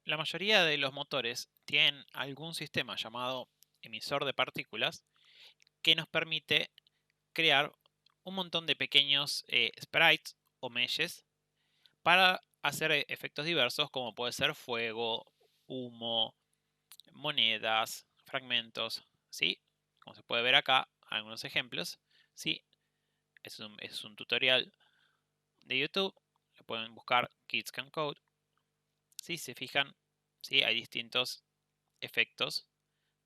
la mayoría de los motores tienen algún sistema llamado emisor de partículas que nos permite crear un montón de pequeños sprites o meshes para hacer efectos diversos como puede ser fuego, humo, monedas, fragmentos, ¿sí? Como se puede ver acá, algunos ejemplos, ¿sí? Es un tutorial de YouTube, lo pueden buscar Kids Can Code. Si se fijan, ¿sí? Hay distintos efectos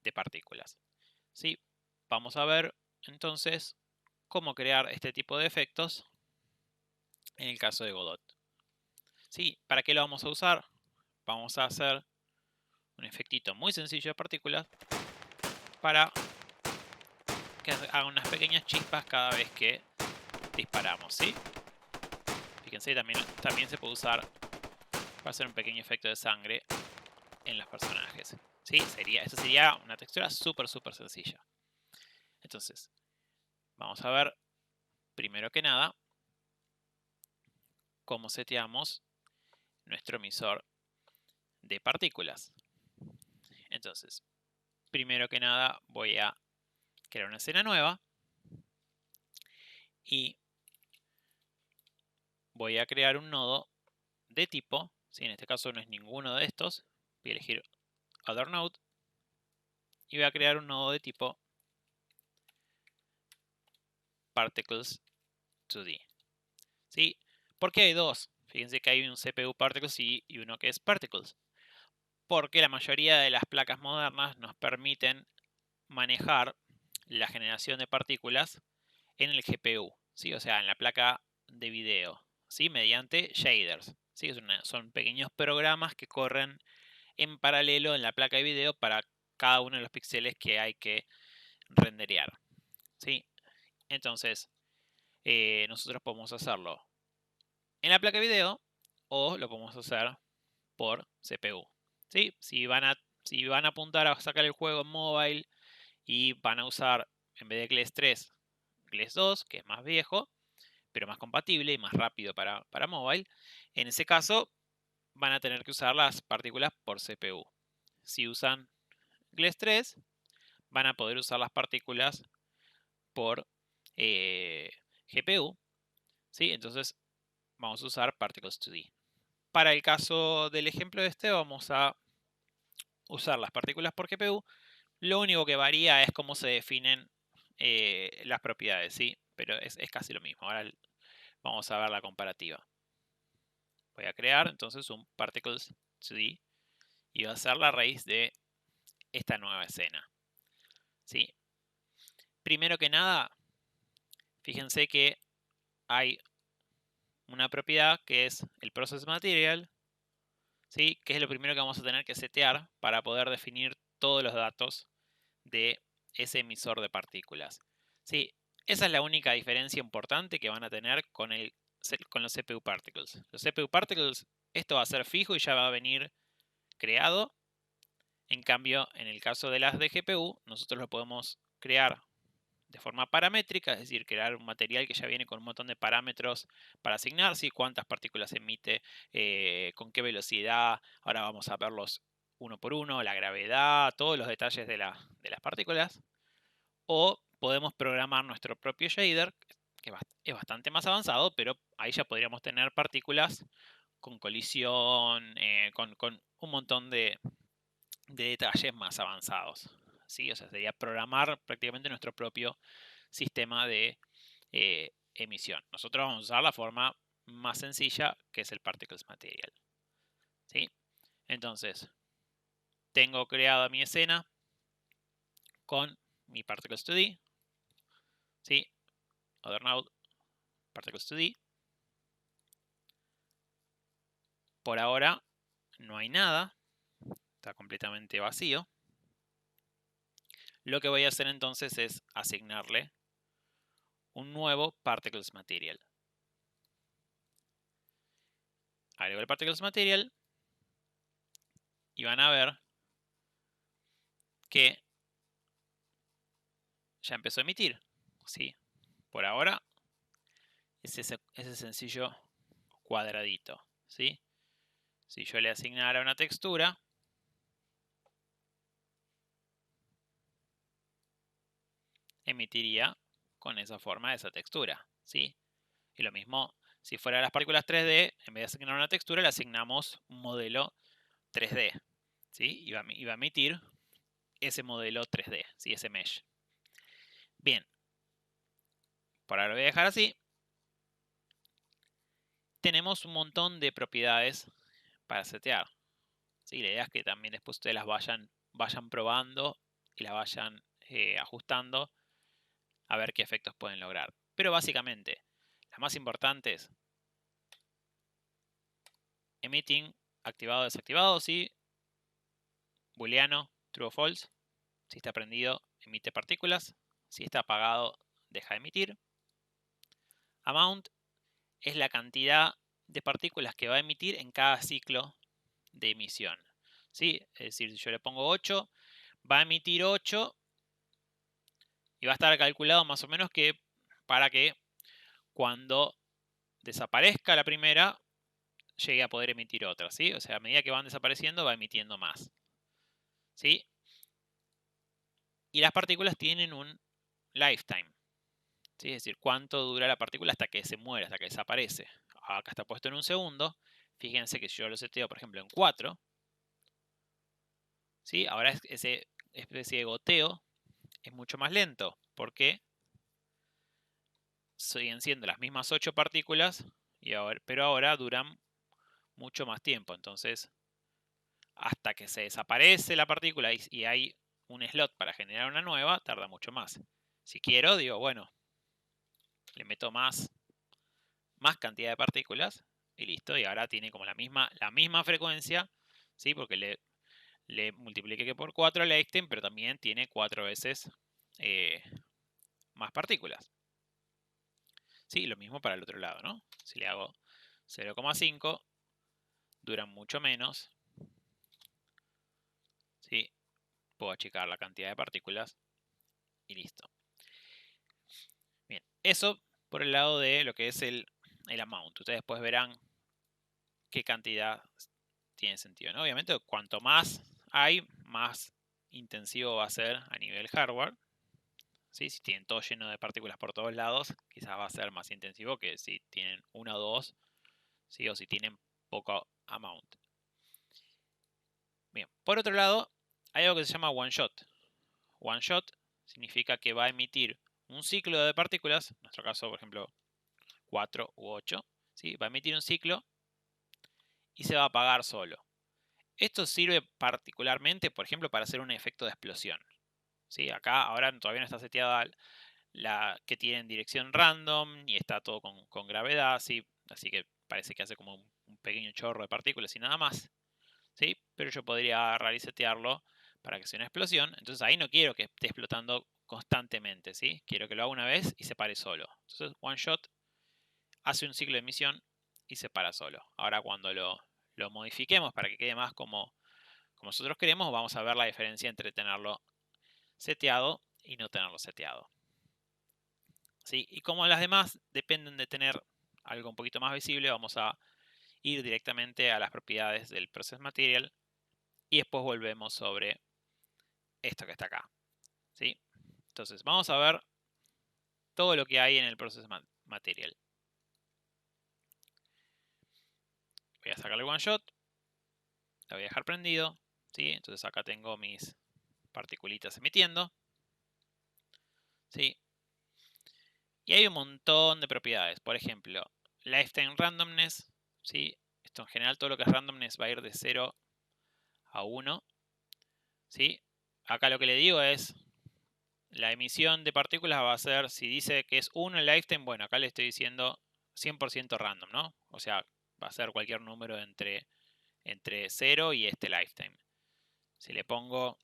de partículas. ¿Sí? Vamos a ver entonces cómo crear este tipo de efectos en el caso de Godot. ¿Sí? ¿Para qué lo vamos a usar? Vamos a hacer un efectito muy sencillo de partículas para que haga unas pequeñas chispas cada vez que disparamos, ¿sí? Fíjense, también se puede usar para hacer un pequeño efecto de sangre en los personajes. ¿Sí? Esta sería una textura súper sencilla. Entonces, vamos a ver primero que nada cómo seteamos nuestro emisor de partículas. Entonces, primero que nada voy a crear una escena nueva y voy a crear un nodo de tipo, si en este caso no es ninguno de estos, voy a elegir Other Node y voy a crear un nodo de tipo Particles 2D. ¿Sí? ¿Por qué hay dos? Fíjense que hay un CPU Particles y uno que es Particles. Porque la mayoría de las placas modernas nos permiten manejar la generación de partículas en el GPU, ¿sí? O sea, en la placa de video, ¿sí? Mediante shaders, ¿sí? Son pequeños programas que corren en paralelo en la placa de video para cada uno de los píxeles que hay que renderear, ¿sí? Entonces, nosotros podemos hacerlo en la placa de video o lo podemos hacer por CPU, ¿sí? Si van a apuntar a sacar el juego en mobile y van a usar, en vez de GLES 3, GLES 2, que es más viejo, pero más compatible y más rápido para mobile, en ese caso van a tener que usar las partículas por CPU. Si usan GLES 3, van a poder usar las partículas por GPU, ¿sí? Entonces vamos a usar Particles 2D. Para el caso del ejemplo de este, vamos a usar las partículas por GPU. Lo único que varía es cómo se definen las propiedades, ¿sí? Pero es casi lo mismo. Ahora vamos a ver la comparativa. Voy a crear entonces un Particles 2D y va a ser la raíz de esta nueva escena, ¿sí? Primero que nada, fíjense que hay una propiedad que es el Process Material, ¿sí? Que es lo primero que vamos a tener que setear para poder definir todos los datos de ese emisor de partículas, ¿sí? Esa es la única diferencia importante que van a tener con los CPU Particles. Los CPU Particles, esto va a ser fijo y ya va a venir creado. En cambio, en el caso de las de GPU, nosotros lo podemos crear de forma paramétrica, es decir, crear un material que ya viene con un montón de parámetros para asignar, ¿sí? Cuántas partículas emite, con qué velocidad, ahora vamos a verlos uno por uno, la gravedad, todos los detalles de las partículas. O podemos programar nuestro propio shader, que es bastante más avanzado, pero ahí ya podríamos tener partículas con colisión, con un montón de detalles más avanzados, ¿sí? O sea, sería programar prácticamente nuestro propio sistema de emisión. Nosotros vamos a usar la forma más sencilla, que es el Particles Material, ¿sí? Entonces, tengo creada mi escena con mi Particles 2D, ¿sí? Other Node, Particles 2D. Por ahora no hay nada, está completamente vacío. Lo que voy a hacer entonces es asignarle un nuevo Particles Material. Agrego el Particles Material y van a ver que ya empezó a emitir, ¿sí? Por ahora es ese sencillo cuadradito, ¿sí? si yo le asignara una textura, emitiría con esa forma, esa textura, ¿sí? Y lo mismo, si fuera las partículas 3D, en vez de asignar una textura, le asignamos un modelo 3D, ¿sí? Y va a emitir ese modelo 3D, ¿sí? Ese mesh. Bien, por ahora lo voy a dejar así. Tenemos un montón de propiedades para setear, ¿sí? La idea es que también después ustedes las vayan probando y las vayan ajustando a ver qué efectos pueden lograr. Pero básicamente, las más importantes: emitting, activado o desactivado, ¿sí? Booleano, true o false. Si está prendido, emite partículas. Si está apagado, deja de emitir. Amount es la cantidad de partículas que va a emitir en cada ciclo de emisión, ¿sí? Es decir, si yo le pongo 8, va a emitir 8 y va a estar calculado más o menos que para que cuando desaparezca la primera, llegue a poder emitir otra, ¿sí? O sea, a medida que van desapareciendo, va emitiendo más, ¿sí? Y las partículas tienen un lifetime, ¿sí? Es decir, cuánto dura la partícula hasta que se muere, hasta que desaparece. Acá está puesto en un segundo. Fíjense que si yo lo seteo, por ejemplo, en 4, ¿sí? Ahora ese especie de goteo es mucho más lento, porque siguen siendo las mismas 8 partículas, pero ahora duran mucho más tiempo. Entonces, hasta que se desaparece la partícula y hay un slot para generar una nueva, tarda mucho más. Si quiero, digo, bueno, le meto más cantidad de partículas y listo. Y ahora tiene como la misma frecuencia, ¿sí? Porque le multipliqué por 4 el Einstein, pero también tiene 4 veces más partículas. Sí, lo mismo para el otro lado, ¿no? Si le hago 0,5, duran mucho menos. ¿Sí? Puedo achicar la cantidad de partículas y listo. Bien, eso por el lado de lo que es el amount. Ustedes después verán qué cantidad tiene sentido, ¿no? Obviamente, cuanto más hay, más intensivo va a ser a nivel hardware. ¿Sí? Si tienen todo lleno de partículas por todos lados, quizás va a ser más intensivo que si tienen una o dos, ¿sí? O si tienen poco amount. Bien, por otro lado, hay algo que se llama one shot. One shot significa que va a emitir un ciclo de partículas, en nuestro caso, por ejemplo, 4 u 8, ¿sí? Va a emitir un ciclo y se va a apagar solo. Esto sirve particularmente, por ejemplo, para hacer un efecto de explosión, ¿sí? Acá ahora todavía no está seteada la que tiene dirección random y está todo con gravedad, ¿sí? Así que parece que hace como un pequeño chorro de partículas y nada más, ¿sí? Pero yo podría agarrar y setearlo para que sea una explosión. Entonces ahí no quiero que esté explotando constantemente, ¿sí? Quiero que lo haga una vez y se pare solo. Entonces one shot hace un ciclo de emisión y se para solo. Ahora cuando lo modifiquemos para que quede más como nosotros queremos, vamos a ver la diferencia entre tenerlo seteado y no tenerlo seteado. ¿Sí? Y como las demás dependen de tener algo un poquito más visible, vamos a ir directamente a las propiedades del Process Material y después volvemos sobre esto que está acá, ¿sí? Entonces vamos a ver todo lo que hay en el Process Material. Voy a sacarle one shot, la voy a dejar prendido, ¿sí? Entonces acá tengo mis particulitas emitiendo, ¿sí? Y hay un montón de propiedades. Por ejemplo, Lifetime Randomness, ¿sí? Esto en general, todo lo que es randomness va a ir de 0 a 1, ¿sí? Acá lo que le digo es, la emisión de partículas va a ser, si dice que es 1 el lifetime, bueno, acá le estoy diciendo 100% random, ¿no? O sea, va a ser cualquier número entre 0 y este lifetime. Si le pongo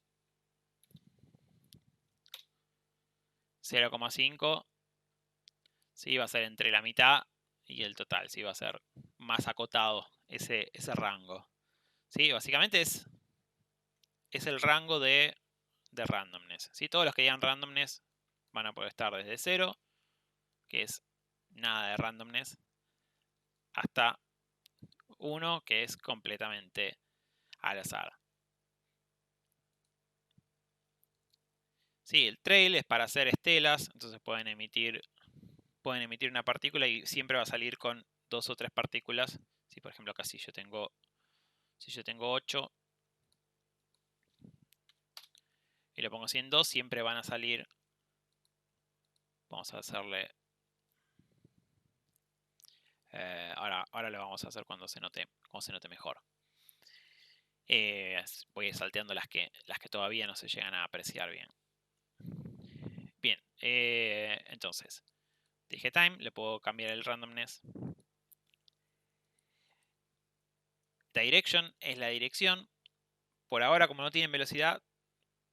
0,5, ¿sí? Va a ser entre la mitad y el total, ¿sí? Va a ser más acotado ese rango. ¿Sí? Básicamente es el rango de randomness, ¿sí? Todos los que digan randomness van a poder estar desde 0, que es nada de randomness, hasta uno que es completamente al azar. Sí, el trail es para hacer estelas, entonces pueden emitir una partícula y siempre va a salir con 2 o 3 partículas. Si por ejemplo acá si yo tengo 8 y lo pongo 102, siempre van a salir. Vamos a hacerle... ahora lo vamos a hacer cuando se note mejor. Voy salteando las que todavía no se llegan a apreciar bien. Bien, entonces, dije time, le puedo cambiar el randomness. Direction es la dirección. Por ahora, como no tienen velocidad,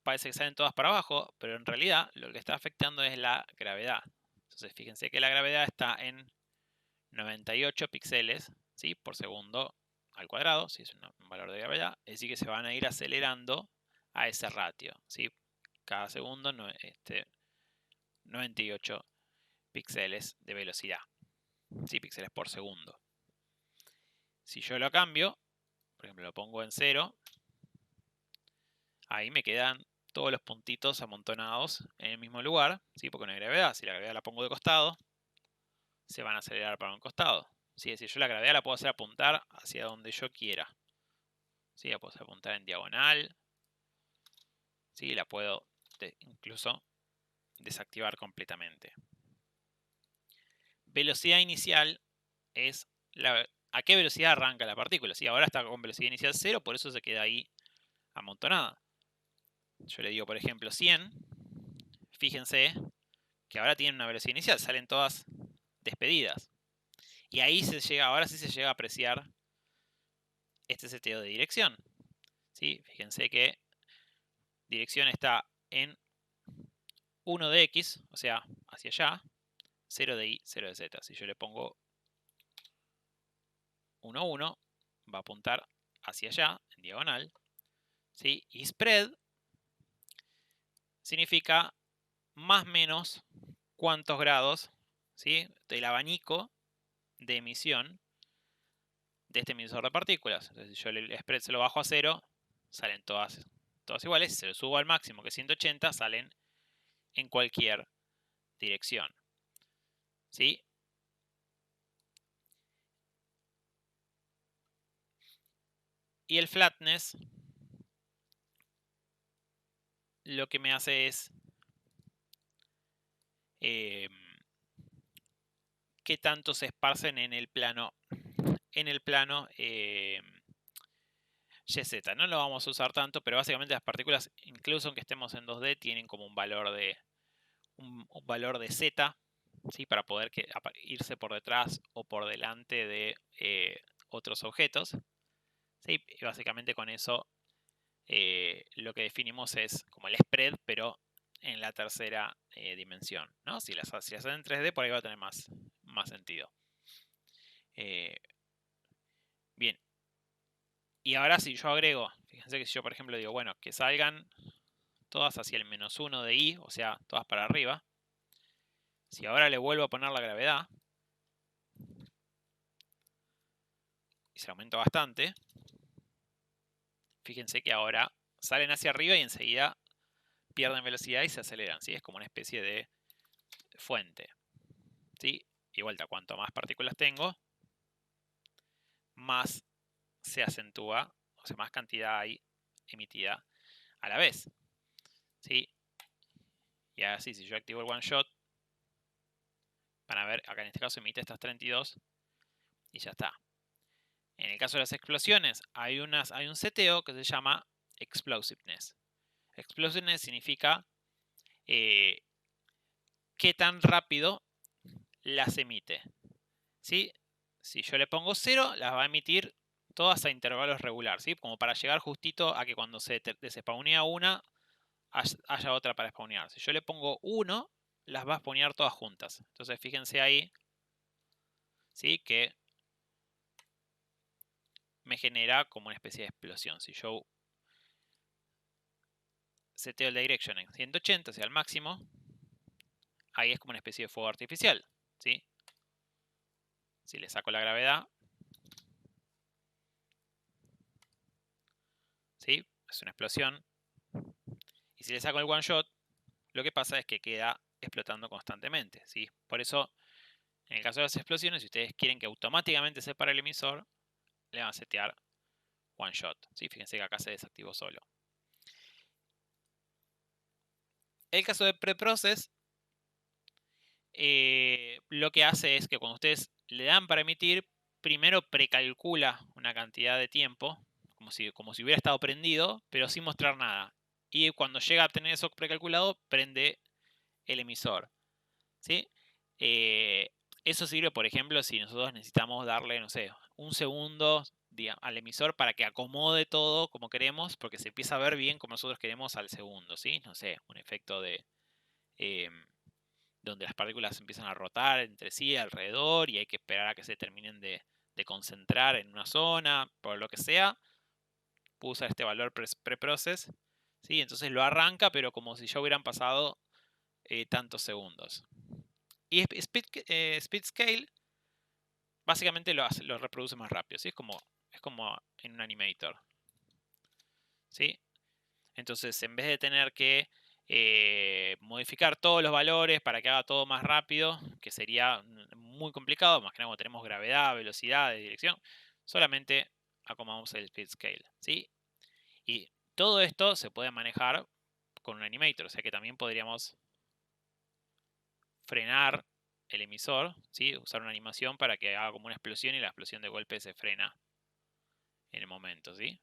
parece que salen todas para abajo, pero en realidad lo que está afectando es la gravedad. Entonces, fíjense que la gravedad está en 98 píxeles, ¿sí?, por segundo al cuadrado, si es un valor de gravedad, es decir que se van a ir acelerando a ese ratio, ¿sí? Cada segundo 98 píxeles de velocidad, ¿sí?, píxeles por segundo. Si yo lo cambio, por ejemplo lo pongo en 0, ahí me quedan todos los puntitos amontonados en el mismo lugar, ¿sí?, porque no hay gravedad. Si la gravedad la pongo de costado, se van a acelerar para un costado. ¿Sí? Es decir, yo la gravedad la puedo hacer apuntar hacia donde yo quiera. ¿Sí? La puedo hacer apuntar en diagonal. ¿Sí? La puedo incluso desactivar completamente. Velocidad inicial es a qué velocidad arranca la partícula. ¿Sí? Ahora está con velocidad inicial 0, por eso se queda ahí amontonada. Yo le digo, por ejemplo, 100. Fíjense que ahora tienen una velocidad inicial, salen todas despedidas. Y ahí ahora sí se llega a apreciar este seteo de dirección. ¿Sí? Fíjense que dirección está en 1 de X, o sea, hacia allá, 0 de Y, 0 de Z. Si yo le pongo 1, 1, va a apuntar hacia allá, en diagonal. ¿Sí? Y spread significa más o menos cuántos grados, ¿sí?, del abanico de emisión de este emisor de partículas. Entonces, si yo el spread se lo bajo a 0, salen todas iguales. Si se lo subo al máximo, que es 180, salen en cualquier dirección. ¿Sí? Y el flatness lo que me hace es qué tanto se esparcen en el plano YZ. No lo vamos a usar tanto, pero básicamente las partículas, incluso aunque estemos en 2D, tienen como un valor de Z, ¿sí?, para poder irse por detrás o por delante de otros objetos. ¿Sí? Y básicamente con eso lo que definimos es como el spread, pero en la tercera dimensión, ¿no? Si las hacen en 3D, por ahí va a tener más sentido. Bien. Y ahora si yo agrego, fíjense que si yo por ejemplo digo, bueno, que salgan todas hacia el -1 de Y, o sea, todas para arriba. Si ahora le vuelvo a poner la gravedad, y se aumenta bastante, fíjense que ahora salen hacia arriba y enseguida pierden velocidad y se aceleran, ¿sí? Es como una especie de fuente, ¿sí? Y vuelta, cuanto más partículas tengo, más se acentúa, o sea, más cantidad hay emitida a la vez, ¿sí? Y así, si yo activo el one shot, van a ver, acá en este caso emite estas 32 y ya está. En el caso de las explosiones, hay un seteo que se llama explosiveness. Explosiveness significa qué tan rápido las emite. ¿Sí? Si yo le pongo 0, las va a emitir todas a intervalos regular, ¿sí? Como para llegar justito a que cuando se desespawnea una, haya otra para spawnear. Si yo le pongo 1, las va a spawnear todas juntas. Entonces fíjense ahí, ¿sí?, que me genera como una especie de explosión. Si yo seteo el direction en 180, o sea, al máximo, ahí es como una especie de fuego artificial, ¿sí? Si le saco la gravedad, es una explosión. Y si le saco el one shot, lo que pasa es que queda explotando constantemente, ¿sí? Por eso, en el caso de las explosiones, si ustedes quieren que automáticamente se pare el emisor, le van a setear one shot, ¿sí? Fíjense que acá se desactivó solo. El caso de preprocess, lo que hace es que cuando ustedes le dan para emitir, primero precalcula una cantidad de tiempo, como si hubiera estado prendido, pero sin mostrar nada. Y cuando llega a tener eso precalculado, prende el emisor, ¿sí? Eso sirve, por ejemplo, si nosotros necesitamos darle, no sé, un segundo al emisor para que acomode todo como queremos, porque se empieza a ver bien como nosotros queremos al segundo, ¿sí? No sé, un efecto de donde las partículas empiezan a rotar entre sí alrededor y hay que esperar a que se terminen de concentrar en una zona, por lo que sea, usa este valor preprocess, ¿sí? Entonces lo arranca, pero como si ya hubieran pasado tantos segundos. Y speed scale básicamente lo reproduce más rápido, ¿sí? Es como en un animator, ¿sí? Entonces, en vez de tener que modificar todos los valores para que haga todo más rápido, que sería muy complicado, más que nada cuando tenemos gravedad, velocidad, dirección, solamente acomodamos el speed scale, ¿sí? Y todo esto se puede manejar con un animator, o sea que también podríamos frenar el emisor, ¿sí? Usar una animación para que haga como una explosión y la explosión de golpe se frena en el momento, ¿sí?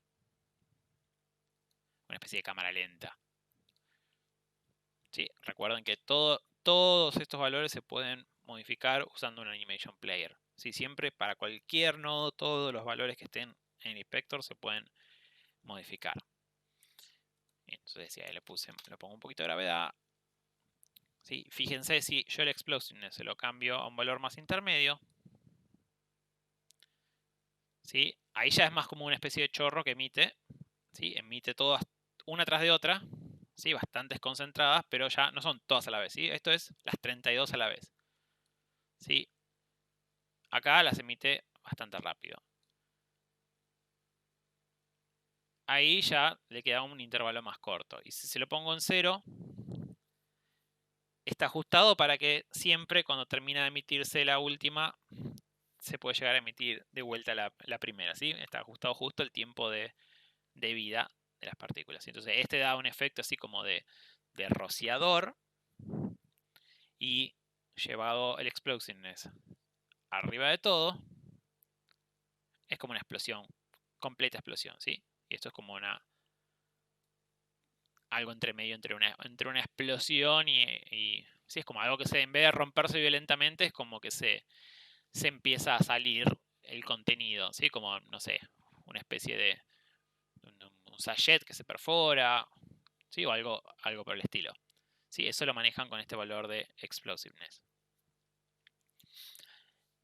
Una especie de cámara lenta. ¿Sí? Recuerden que todos estos valores se pueden modificar usando un Animation Player. ¿Sí? Siempre para cualquier nodo, todos los valores que estén en el inspector se pueden modificar. Entonces, si ahí le pongo un poquito de gravedad. ¿Sí? Fíjense si yo el Explosiveness se lo cambio a un valor más intermedio. ¿Sí? Ahí ya es más como una especie de chorro que emite. ¿Sí? Emite todas una tras de otra. ¿Sí? Bastantes concentradas, pero ya no son todas a la vez. ¿Sí? Esto es las 32 a la vez. ¿Sí? Acá las emite bastante rápido. Ahí ya le queda un intervalo más corto. Y si se lo pongo en 0, está ajustado para que siempre cuando termina de emitirse la última, se puede llegar a emitir de vuelta la primera. ¿Sí? Está ajustado justo el tiempo de vida de las partículas. Entonces este da un efecto así como de rociador y llevado el explosiveness arriba de todo, es como una explosión, completa explosión, ¿sí? Y esto es como algo entre medio entre una explosión y sí, es como algo que en vez de romperse violentamente, es como que se empieza a salir el contenido, ¿sí? Como, no sé, una especie de un sachet que se perfora, ¿sí? O algo por el estilo. ¿Sí? Eso lo manejan con este valor de explosiveness.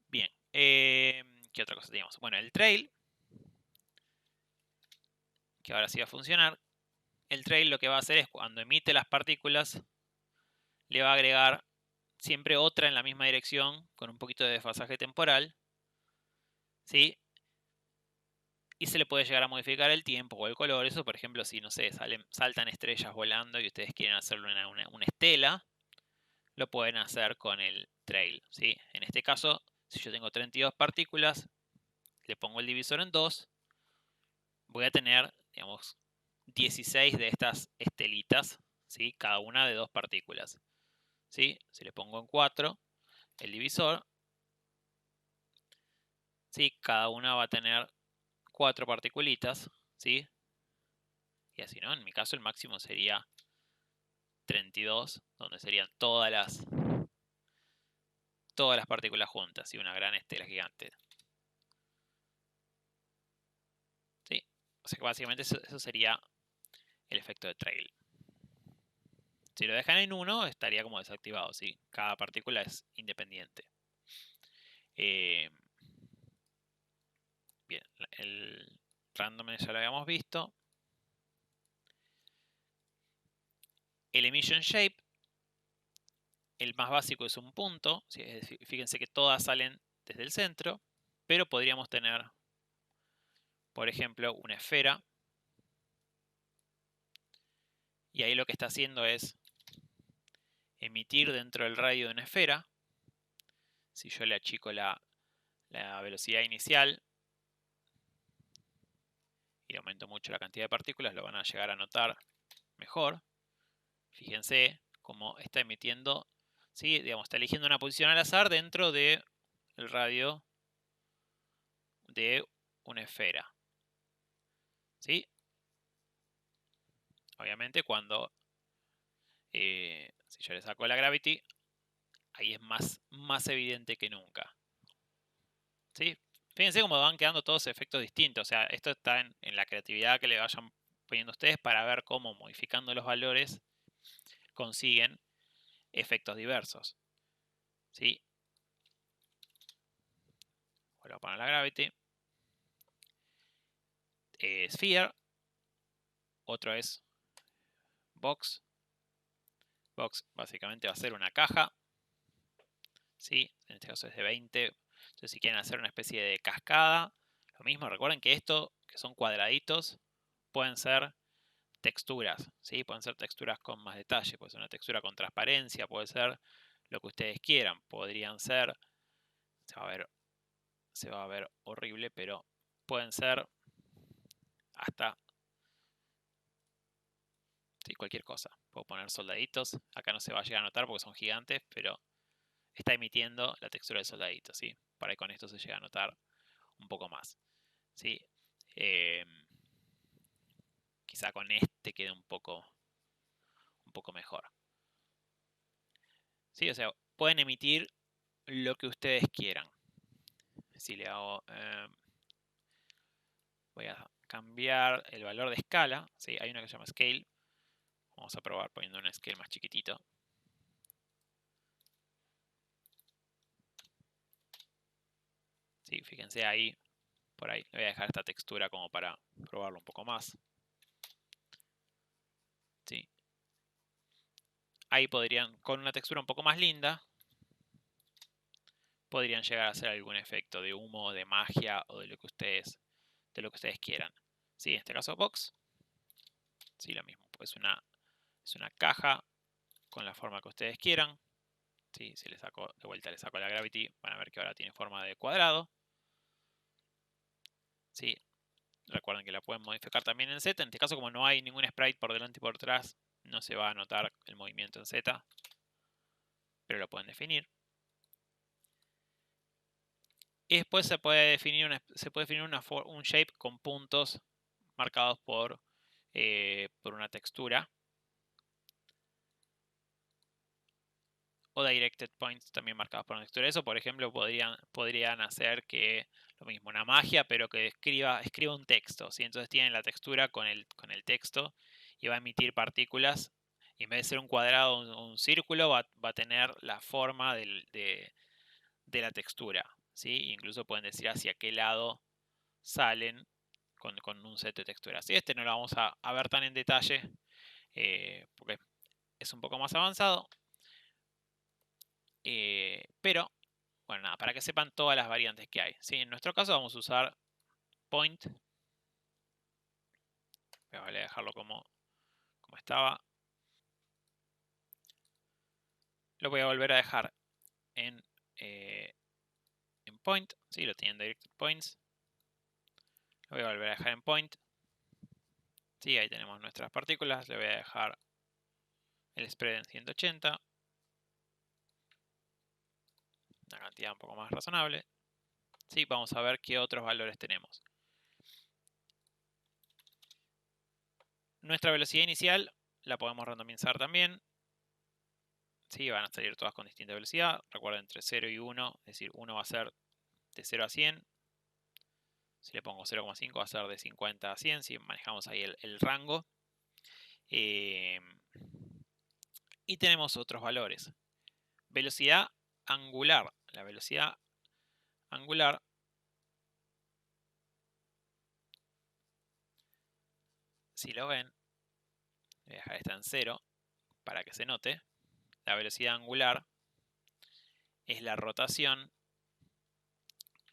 Bien, ¿qué otra cosa teníamos? Bueno, el trail, que ahora sí va a funcionar. El trail lo que va a hacer es cuando emite las partículas, le va a agregar siempre otra en la misma dirección con un poquito de desfasaje temporal, ¿sí? Y se le puede llegar a modificar el tiempo o el color. Eso, por ejemplo, si, no sé, saltan estrellas volando y ustedes quieren hacerlo una estela, lo pueden hacer con el trail, ¿sí? En este caso, si yo tengo 32 partículas, le pongo el divisor en 2, voy a tener, digamos, 16 de estas estelitas, ¿sí? Cada una de 2 partículas, ¿sí? Si le pongo en 4, el divisor, ¿sí? Cada una va a tener 4 particulitas, ¿sí? Y así, ¿no? En mi caso el máximo sería 32, donde serían todas las partículas juntas, ¿sí? Una gran estela gigante. ¿Sí? O sea que básicamente eso sería el efecto de trail. Si lo dejan en 1, estaría como desactivado, ¿sí? Cada partícula es independiente. Bien, el randomness ya lo habíamos visto. El emission shape, el más básico es un punto. ¿Sí? Fíjense que todas salen desde el centro, pero podríamos tener, por ejemplo, una esfera. Y ahí lo que está haciendo es emitir dentro del radio de una esfera. Si yo le achico la velocidad inicial y le aumento mucho la cantidad de partículas, lo van a llegar a notar mejor. Fíjense cómo está emitiendo, ¿sí? Digamos, está eligiendo una posición al azar dentro del radio de una esfera. ¿Sí? Obviamente cuando si yo le saco la gravity, ahí es más evidente que nunca. ¿Sí? Fíjense cómo van quedando todos efectos distintos. O sea, esto está en la creatividad que le vayan poniendo ustedes para ver cómo modificando los valores consiguen efectos diversos. ¿Sí? Vuelvo a poner la gravity. Sphere. Otro es box. Box básicamente va a ser una caja. ¿Sí? En este caso es de 20. Entonces si quieren hacer una especie de cascada, lo mismo, recuerden que esto, que son cuadraditos, pueden ser texturas, ¿sí? Pueden ser texturas con más detalle, puede ser una textura con transparencia, puede ser lo que ustedes quieran, podrían ser, se va a ver horrible, pero pueden ser hasta ¿sí? Cualquier cosa. Puedo poner soldaditos, acá no se va a llegar a notar porque son gigantes, pero está emitiendo la textura de soldaditos, ¿sí? Para que con esto se llegue a notar un poco más, ¿sí? Quizá con este quede un poco mejor. ¿Sí? O sea, pueden emitir lo que ustedes quieran. Si le hago... voy a cambiar el valor de escala. ¿Sí? Hay una que se llama scale. Vamos a probar poniendo un scale más chiquitito. ¿Sí? Fíjense ahí. Por ahí le voy a dejar esta textura como para probarlo un poco más. ¿Sí? Ahí podrían, con una textura un poco más linda, podrían llegar a hacer algún efecto de humo, de magia o de lo que ustedes quieran. ¿Sí? En este caso box. Sí, lo mismo. Pues es una caja con la forma que ustedes quieran. ¿Sí? Si le saco de vuelta, le saco la gravity, van a ver que ahora tiene forma de cuadrado. ¿Sí? Recuerden que la pueden modificar también en Z. En este caso, como no hay ningún sprite por delante y por detrás, no se va a notar el movimiento en Z. Pero lo pueden definir. Y después se puede definir un shape con puntos marcados por una textura. O directed points también marcados por una textura. Eso, por ejemplo, podrían hacer que lo mismo, una magia, pero que escriba un texto. ¿Sí? Entonces tienen la textura con el texto y va a emitir partículas. Y en vez de ser un cuadrado o un círculo, va a tener la forma de la textura. ¿Sí? Incluso pueden decir hacia qué lado salen con un set de texturas. Y este no lo vamos a ver tan en detalle porque es un poco más avanzado. Pero, bueno, nada, para que sepan todas las variantes que hay. ¿Sí? En nuestro caso vamos a usar point. Voy a dejarlo como estaba. Lo voy a volver a dejar en point. ¿Sí? Lo tienen directed points. Lo voy a volver a dejar en point. Sí, ahí tenemos nuestras partículas. Le voy a dejar el spread en 180. Una cantidad un poco más razonable. Sí, vamos a ver qué otros valores tenemos. Nuestra velocidad inicial la podemos randomizar también. Sí, van a salir todas con distinta velocidad. Recuerden, entre 0 y 1, es decir, 1 va a ser de 0 a 100. Si le pongo 0,5 va a ser de 50 a 100, si manejamos ahí el rango. Y tenemos otros valores. Velocidad angular. La velocidad angular si lo ven, voy a dejar esta en 0 para que se note. La velocidad angular es la rotación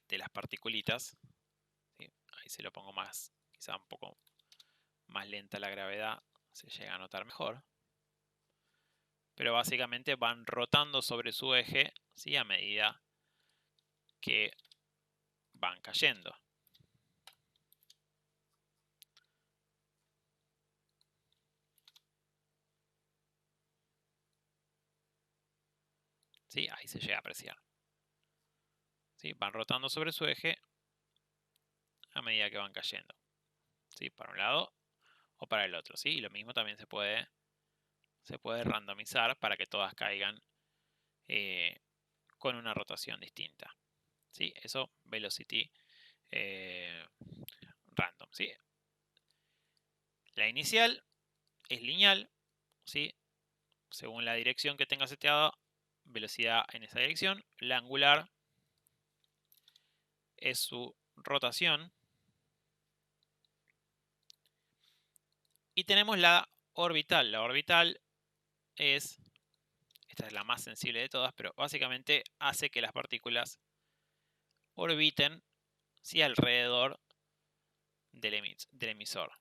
de las particulitas. ¿Sí? Ahí se lo pongo más, quizá un poco más lenta la gravedad. se llega a notar mejor. Pero básicamente van rotando sobre su eje, ¿sí? A medida que van cayendo. ¿Sí? Ahí se llega a apreciar. ¿Sí? Van rotando sobre su eje a medida que van cayendo. ¿Sí? Para un lado o para el otro. ¿Sí? Y lo mismo también se puede randomizar para que todas caigan con una rotación distinta. ¿Sí? Eso, velocity random. ¿Sí? La inicial es lineal, ¿sí? Según la dirección que tenga seteada, velocidad en esa dirección. La angular es su rotación. Y tenemos la orbital. La orbital es, esta es la más sensible de todas, pero básicamente hace que las partículas orbiten, ¿sí? Alrededor del emisor.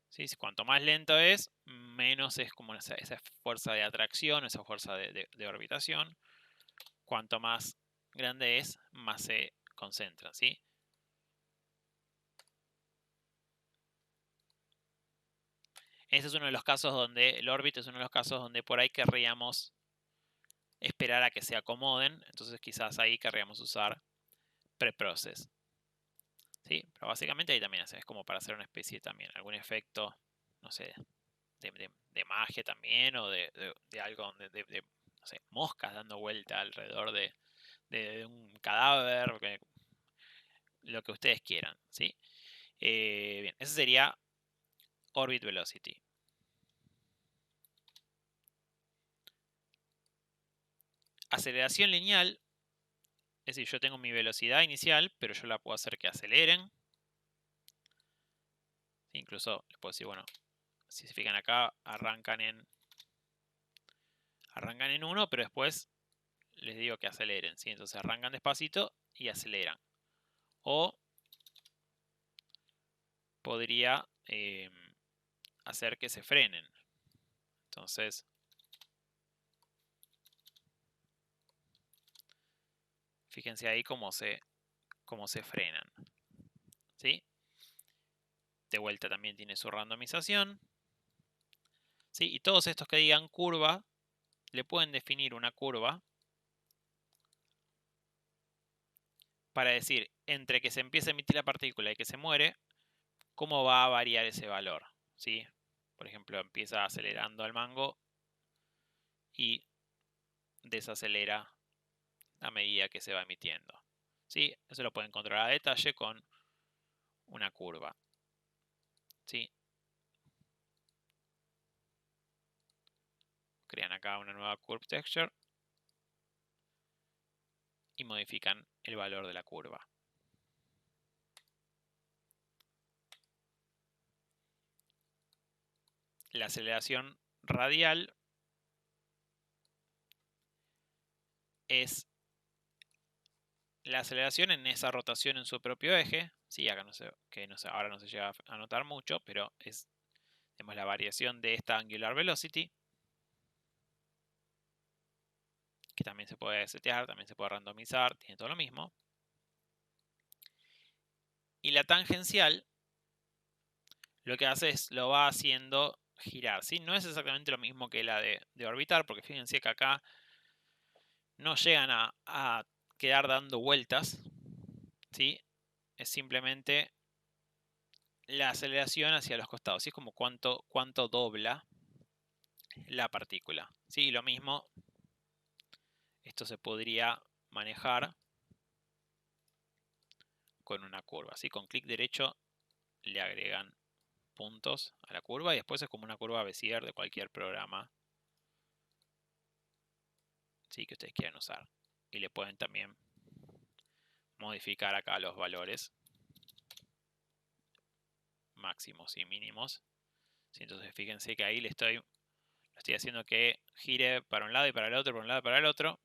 ¿Sí? Cuanto más lento es, menos es como esa fuerza de atracción, esa fuerza de orbitación. Cuanto más grande es, más se concentra, ¿sí? Ese es uno de los casos donde el órbita es uno de los casos donde por ahí querríamos esperar a que se acomoden. Entonces quizás ahí querríamos usar preprocess. ¿Sí? Pero básicamente ahí también es como para hacer una especie también, algún efecto, no sé, de magia también, o de algo, no sé, moscas dando vuelta alrededor de un cadáver, lo que ustedes quieran, ¿sí? Bien, ese sería orbit velocity. Aceleración lineal, es decir, yo tengo mi velocidad inicial, pero yo la puedo hacer que aceleren. ¿Sí? Incluso les puedo decir, bueno, si se fijan acá, arrancan en 1, pero después les digo que aceleren, ¿sí? Entonces arrancan despacito y aceleran. O podría hacer que se frenen. Entonces, fíjense ahí cómo se frenan. ¿Sí? De vuelta también tiene su randomización. ¿Sí? Y todos estos que digan curva, le pueden definir una curva para decir, entre que se empieza a emitir la partícula y que se muere, cómo va a variar ese valor. ¿Sí? Por ejemplo, empieza acelerando al mango y desacelera a medida que se va emitiendo. ¿Sí? Eso lo pueden controlar a detalle con una curva. ¿Sí? Crean acá una nueva curve texture y modifican el valor de la curva. La aceleración radial es la aceleración en esa rotación en su propio eje. Sí, acá ahora no se llega a notar mucho, pero tenemos la variación de esta angular velocity, que también se puede setear, también se puede randomizar, tiene todo lo mismo. Y la tangencial lo que hace es lo va haciendo girar, ¿sí? No es exactamente lo mismo que la de orbitar, porque fíjense que acá no llegan a quedar dando vueltas, ¿sí? Es simplemente la aceleración hacia los costados, ¿sí? Es como cuánto dobla la partícula, ¿sí? Y lo mismo, esto se podría manejar con una curva, ¿sí? Con clic derecho le agregan puntos a la curva y después es como una curva Bézier de cualquier programa, ¿sí? Que ustedes quieran usar. Y le pueden también modificar acá los valores máximos y mínimos. ¿Sí? Entonces fíjense que ahí lo estoy haciendo que gire para un lado y para el otro, para un lado y para el otro.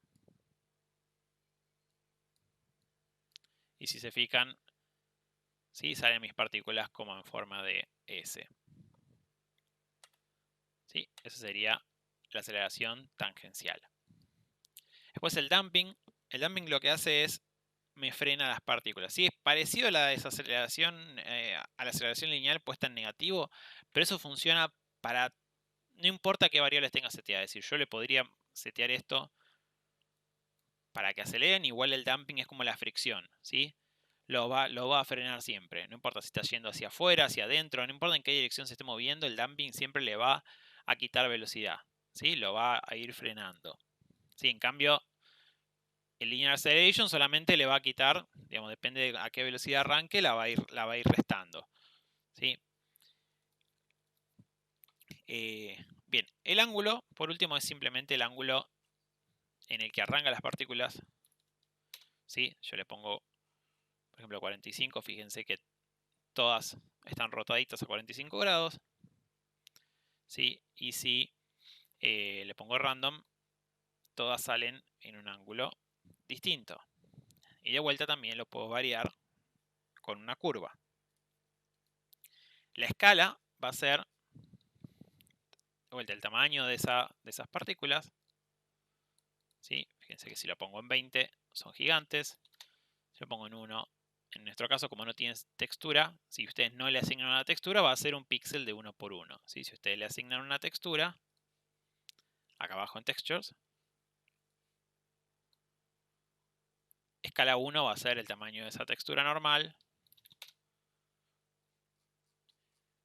Y si se fijan, ¿sí? Salen mis partículas como en forma de S. ¿Sí? Esa sería la aceleración tangencial. Después el damping. El damping lo que hace es me frena las partículas. Sí, es parecido a la desaceleración, a la aceleración lineal puesta en negativo, pero eso funciona para, no importa qué variables tenga seteadas. Es decir, yo le podría setear esto para que aceleren, igual el damping es como la fricción, ¿sí? Lo va a frenar siempre. No importa si está yendo hacia afuera, hacia adentro, no importa en qué dirección se esté moviendo, el damping siempre le va a quitar velocidad, ¿sí? Lo va a ir frenando. ¿Sí? En cambio, el linear acceleration solamente le va a quitar, digamos, depende de a qué velocidad arranque, la va a ir restando. ¿Sí? Bien, el ángulo, por último, es simplemente el ángulo en el que arrancan las partículas. ¿Sí? Yo le pongo, por ejemplo, 45, fíjense que todas están rotaditas a 45 grados. ¿Sí? Y si le pongo random, todas salen en un ángulo distinto. Y de vuelta también lo puedo variar con una curva. La escala va a ser, de vuelta, el tamaño de esas partículas. ¿Sí? Fíjense que si lo pongo en 20 son gigantes. Si lo pongo en 1, en nuestro caso, como no tiene textura, si ustedes no le asignan una textura, va a ser un píxel de 1 por 1. ¿Sí? Si ustedes le asignan una textura, acá abajo en Textures, escala 1 va a ser el tamaño de esa textura normal.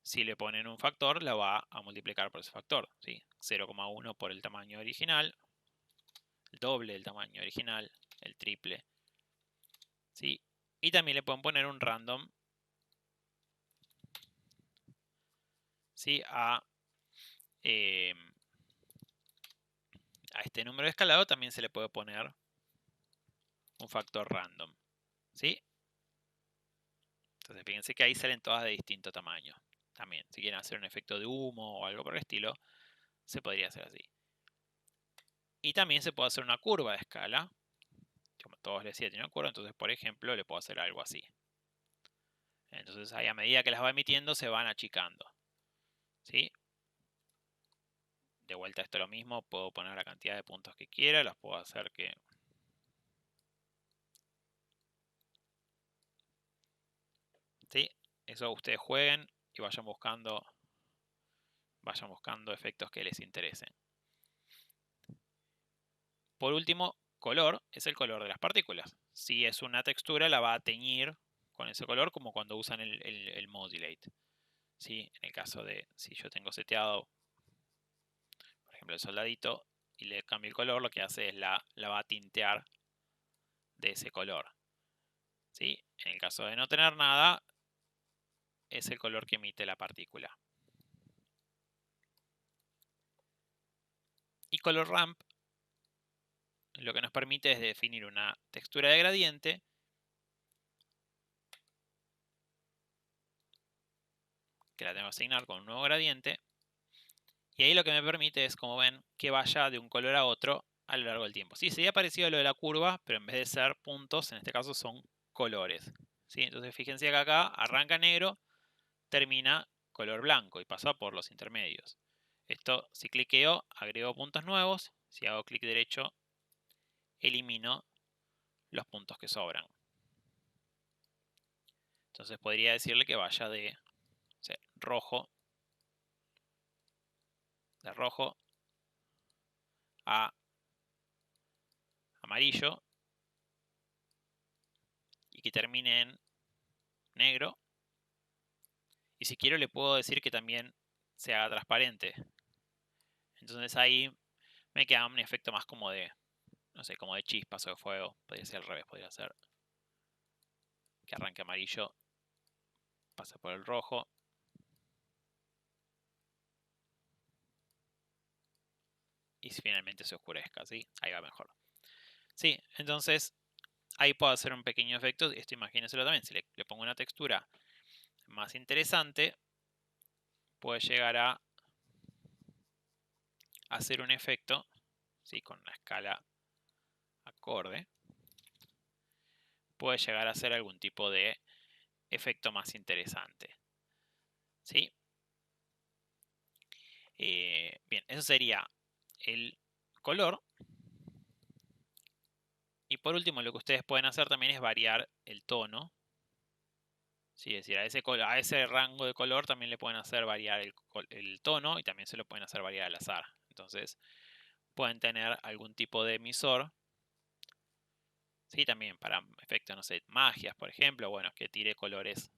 Si le ponen un factor, la va a multiplicar por ese factor. ¿Sí? 0,1 por el tamaño original, el doble del tamaño original, el triple. ¿Sí? Y también le pueden poner un random, ¿sí? A este número de escalado también se le puede poner un factor random. ¿Sí? Entonces fíjense que ahí salen todas de distinto tamaño. También, si quieren hacer un efecto de humo o algo por el estilo, se podría hacer así. Y también se puede hacer una curva de escala. Como todos les decía, tiene una curva, entonces por ejemplo le puedo hacer algo así. Entonces ahí a medida que las va emitiendo se van achicando. ¿Sí? De vuelta esto es lo mismo, puedo poner la cantidad de puntos que quiera, las puedo hacer que... ¿Sí? Eso ustedes jueguen y vayan buscando efectos que les interesen. Por último, color es el color de las partículas. Si es una textura, la va a teñir con ese color como cuando usan el modulate. ¿Sí? En el caso de si yo tengo seteado, por ejemplo, el soldadito y le cambio el color, lo que hace es la va a tintear de ese color. ¿Sí? En el caso de no tener nada, es el color que emite la partícula. Y color ramp lo que nos permite es definir una textura de gradiente que la tengo que asignar con un nuevo gradiente. Y ahí lo que me permite es, como ven, que vaya de un color a otro a lo largo del tiempo. Sí, sería parecido a lo de la curva, pero en vez de ser puntos, en este caso son colores. ¿Sí? Entonces fíjense que acá arranca negro, termina color blanco y pasa por los intermedios. Esto, si cliqueo, agrego puntos nuevos. Si hago clic derecho, elimino los puntos que sobran. Entonces podría decirle que vaya de rojo a amarillo y que termine en negro. Y si quiero le puedo decir que también se haga transparente. Entonces ahí me queda un efecto más como de, no sé, como de chispas o de fuego. Podría ser al revés, podría ser que arranque amarillo, pase por el rojo. Y finalmente se oscurezca, ¿sí? Ahí va mejor. Sí, entonces ahí puedo hacer un pequeño efecto. Esto imagínenselo también. Si le pongo una textura más interesante, puede llegar a hacer un efecto, ¿sí? Con una escala acorde. Puede llegar a hacer algún tipo de efecto más interesante. ¿Sí? Bien, eso sería el color. Y por último, lo que ustedes pueden hacer también es variar el tono. Sí, es decir, a ese rango de color también le pueden hacer variar el tono y también se lo pueden hacer variar al azar. Entonces, pueden tener algún tipo de emisor. Sí, también para efectos, no sé, magias, por ejemplo. Bueno, que tire colores.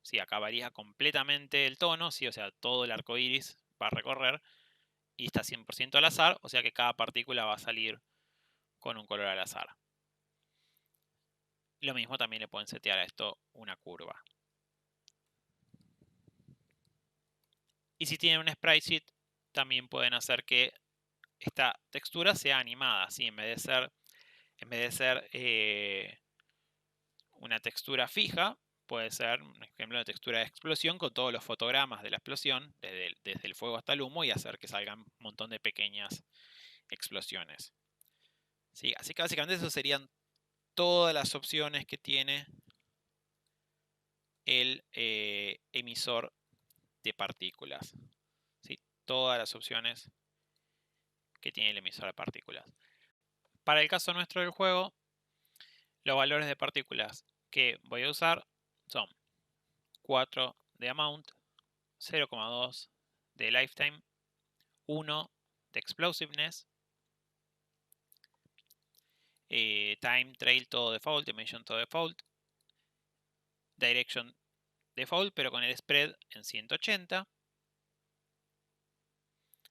Sí, acá varía completamente el tono, sí, o sea, todo el arco iris va a recorrer y está 100% al azar, o sea que cada partícula va a salir con un color al azar. Lo mismo también le pueden setear a esto una curva. Y si tienen un sprite también pueden hacer que esta textura sea animada, ¿sí? En vez de ser una textura fija, puede ser, un ejemplo, de textura de explosión con todos los fotogramas de la explosión, desde el fuego hasta el humo, y hacer que salgan un montón de pequeñas explosiones. ¿Sí? Así que básicamente esas serían todas las opciones que tiene el emisor de partículas. ¿Sí? Todas las opciones que tiene el emisor de partículas. Para el caso nuestro del juego, los valores de partículas que voy a usar son 4 de amount, 0,2 de lifetime, 1 de explosiveness, time, trail todo default, dimension todo default, direction default pero con el spread en 180.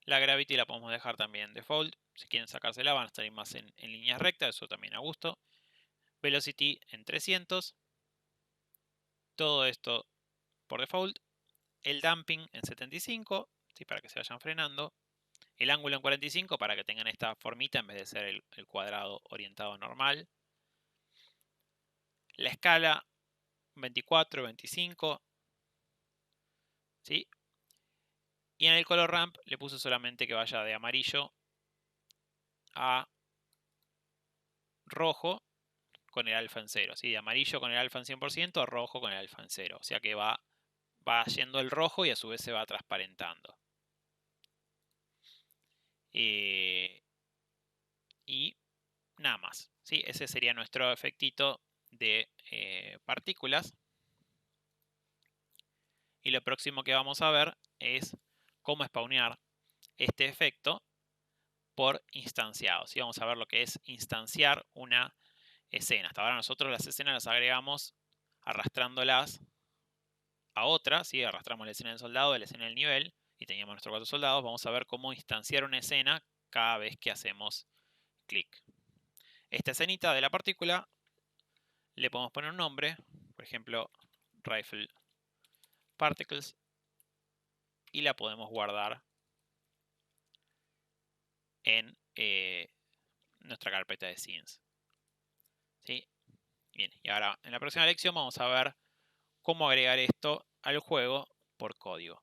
La gravity la podemos dejar también default. Si quieren sacársela van a estar más en líneas rectas, eso también a gusto. Velocity en 300. Todo esto por default. El damping en 75, ¿sí? Para que se vayan frenando. El ángulo en 45 para que tengan esta formita en vez de ser el cuadrado orientado normal. La escala 24, 25. ¿Sí? Y en el color ramp le puse solamente que vaya de amarillo a rojo con el alfa en 0. ¿Sí? De amarillo con el alfa en 100% a rojo con el alfa en 0. O sea que va yendo el rojo y a su vez se va transparentando. Y nada más. ¿Sí? Ese sería nuestro efectito de partículas. Y lo próximo que vamos a ver es cómo spawnear este efecto por instanciado. ¿Sí? Vamos a ver lo que es instanciar una escena. Hasta ahora nosotros las escenas las agregamos arrastrándolas a otra. ¿Sí? Arrastramos la escena del soldado, la escena del nivel y teníamos nuestros 4 soldados. Vamos a ver cómo instanciar una escena cada vez que hacemos clic. Esta escenita de la partícula le podemos poner un nombre, por ejemplo, Rifle Particles, y la podemos guardar en nuestra carpeta de scenes. ¿Sí? Bien, y ahora en la próxima lección vamos a ver cómo agregar esto al juego por código.